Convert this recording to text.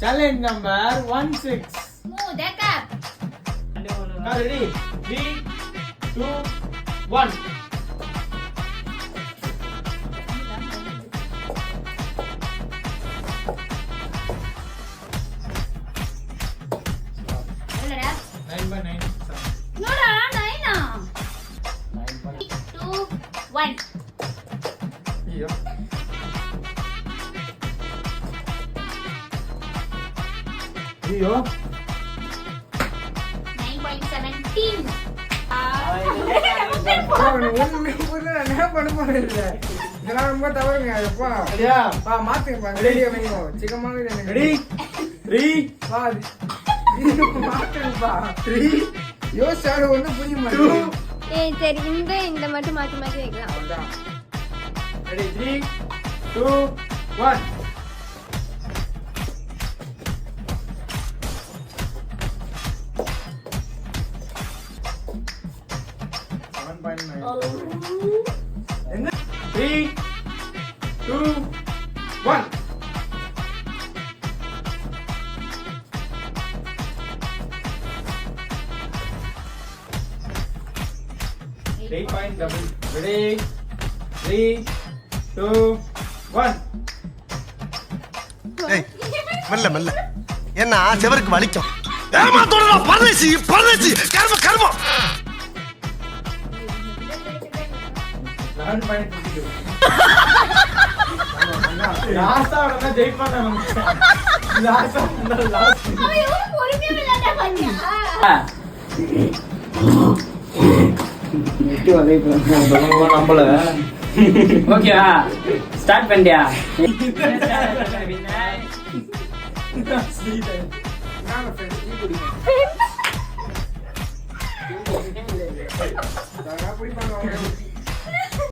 Challenge number 16. Move the cup. Ready? 3, 2, 1. என்னடா 9/9. என்னடா 9 2 1 ஐயோ. ஐயோ. 9.17. ஒண்ணுமே புரியல, என்ன பண்ண போறீங்க? இதெல்லாம் ரொம்ப தவறுங்க. அப்பா, சரியா? பா மாத்துங்கப்பா. ரெடியா வைங்க. சிக்கமாக எனக்கு. Ready? 3, பா, இது மாத்துங்கப்பா. 3, யோசிச்சாலும் ஒண்ணும் புரிய மாட்டேங்குது. 2. ஏய் சரி இந்த மட்டும் மாத்தி மாத்தி வைக்கலாம். அதான். Ready? 3, 2, 1. என்ன? 3, 2, 1. Ready? 3, 2, 1. ஏய் மெல்ல மெல்ல என்ன செவருக்கு வலிக்கும் ஏமாத்தோட பரதேசி பரதேசி கர்ம கர்மம் 11.52. லாஸ்டா வரனா ஜெயிப்பாங்க நமக்கு. லாஸ்டா வந்தா லாஸ்ட். அவன் எவ்வளவு பொறுமையா விளையாண்டா பாத்தியா? நம்மள ஓகேவா ஸ்டார்ட் பண்ணியா நாங்க friends, டீ குடிங்க. அதெல்லாம் குடிப்பாங்க அவங்க.